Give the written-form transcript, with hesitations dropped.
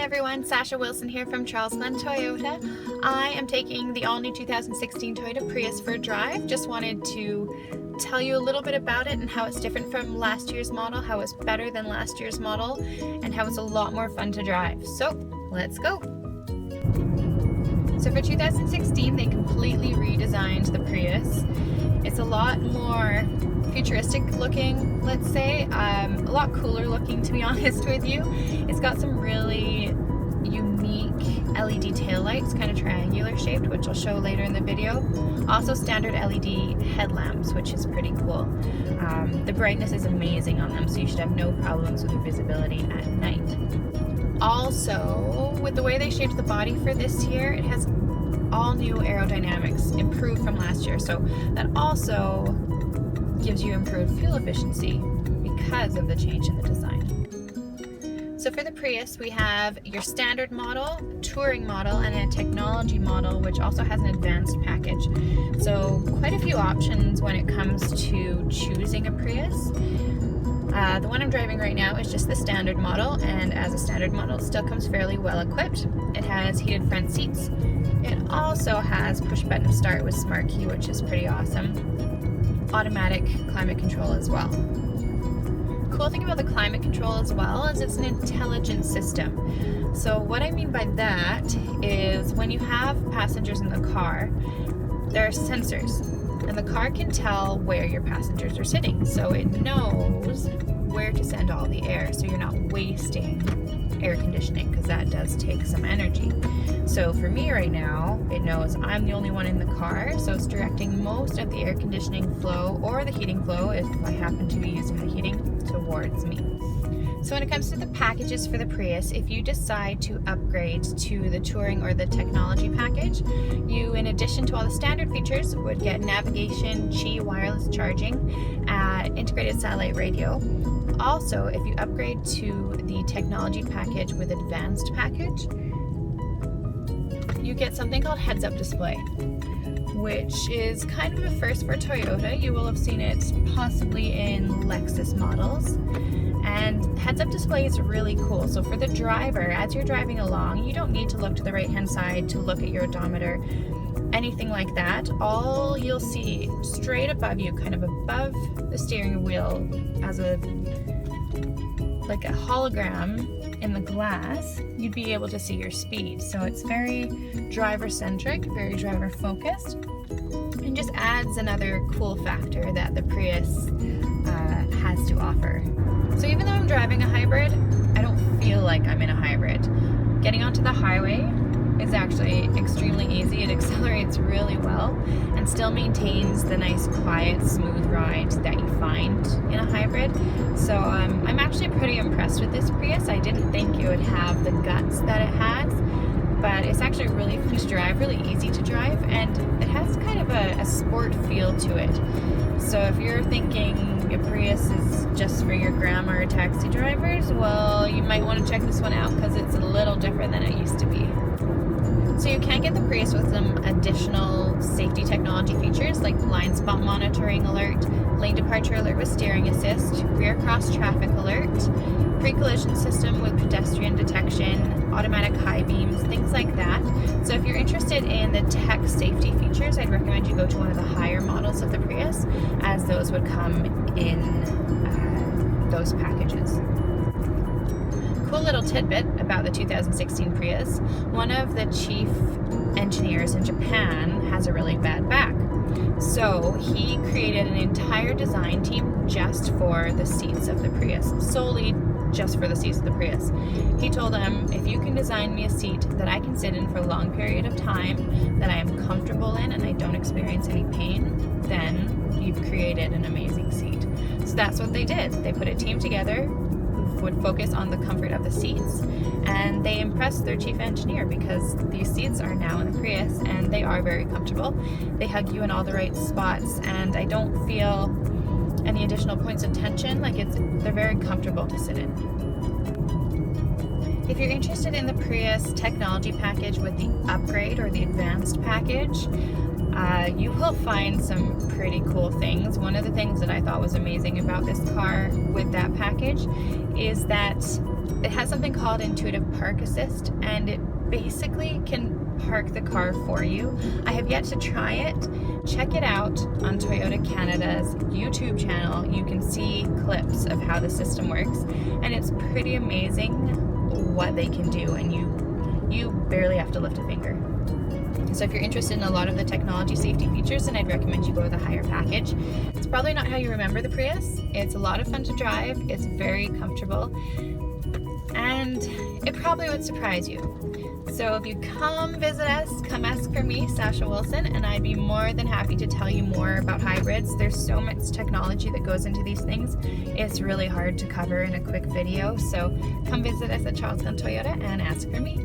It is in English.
everyone, Sasha Wilson here from Charles Glen Toyota. I am taking the all-new 2016 Toyota Prius for a drive. Just wanted to tell you a little bit about it and how it's different from last year's model, how it's better than last year's model, and how it's a lot more fun to drive. So, let's go! So for 2016, they completely redesigned the Prius. It's a lot more futuristic looking, let's say, a lot cooler looking, to be honest with you. It's got some really unique LED taillights, kind of triangular shaped, which I'll show later in the video. Also standard LED headlamps, which is pretty cool. The brightness is amazing on them, so you should have no problems with your visibility at night. Also, with the way they shaped the body for this year, it has all new aerodynamics, improved from last year, so that also gives you improved fuel efficiency because of the change in the design. So for the Prius, we have your standard model, touring model, and a technology model, which also has an advanced package. So quite a few options when it comes to choosing a Prius. The one I'm driving right now is just the standard model, and as a standard model, it still comes fairly well equipped. It has heated front seats. It also has push button start with smart key, which is pretty awesome. Automatic climate control as well. Cool thing about the climate control as well is it's an intelligent system. So what I mean by that is when you have passengers in the car, there are sensors, and the car can tell where your passengers are sitting, so it knows where to send all the air, so you're not wasting air conditioning, because that does take some energy. So for me right now, it knows I'm the only one in the car, so it's directing most of the air conditioning flow or the heating flow, if I happen to be using the heating, towards me. So when it comes to the packages for the Prius, if you decide to upgrade to the touring or the technology package, you, in addition to all the standard features, would get navigation, Qi wireless charging, integrated satellite radio. Also, if you upgrade to the technology package with advanced package, you get something called heads-up display, which is kind of a first for Toyota. You will have seen it possibly in Lexus models. And heads-up display is really cool. So for the driver, as you're driving along, you don't need to look to the right-hand side to look at your odometer, anything like that. All you'll see straight above you, kind of above the steering wheel, as like a hologram in the glass, you'd be able to see your speed. So it's very driver-centric, very driver-focused, and just adds another cool factor that the Prius has to offer. So even though I'm driving a hybrid, I don't feel like I'm in a hybrid. Getting onto the highway is actually extremely easy. It accelerates really well and still maintains the nice, quiet, smooth ride that you find in a hybrid. So I'm actually pretty impressed with this Prius. I didn't think it would have the guts that it has, but it's actually really fun to drive, really easy to drive, and it has kind of a sport feel to it. So if you're thinking a Prius is just for your grandma or taxi drivers, well, you might want to check this one out because it's a little different than it used to be. So you can get the Prius with some additional safety technology features like blind spot monitoring alert, lane departure alert with steering assist, rear cross traffic alert, pre-collision system with pedestrian detection, automatic high beams, things like that. So if you're interested in the tech safety features, I'd recommend you go to one of the higher models of the Prius, as those would come in those packages. Cool little tidbit about the 2016 Prius, one of the chief engineers in Japan has a really bad back. So he created an entire design team just for the seats of the Prius, solely just for the seats of the Prius. He told them, if you can design me a seat that I can sit in for a long period of time, that I am comfortable in and I don't experience any pain, then you've created an amazing seat. So that's what they did. They put a team together who would focus on the comfort of the seats, and they impressed their chief engineer because these seats are now in the Prius and they are very comfortable. They hug you in all the right spots, and I don't feel any additional points of tension. They're very comfortable to sit in. If you're interested in the Prius technology package with the upgrade or the advanced package, you will find some pretty cool things. One of the things that I thought was amazing about this car with that package is that It has something called Intuitive Park Assist, and it basically can park the car for you. I have yet to try it. Check it out on Toyota Canada's YouTube channel. You can see clips of how the system works, and it's pretty amazing what they can do, and you barely have to lift a finger. So if you're interested in a lot of the technology safety features, then I'd recommend you go with a higher package. It's probably not how you remember the Prius. It's a lot of fun to drive, it's very comfortable, and it probably would surprise you. So if you come visit us, come ask for me, Sasha Wilson, and I'd be more than happy to tell you more about hybrids. There's so much technology that goes into these things. It's really hard to cover in a quick video. So come visit us at Charlestown Toyota and ask for me.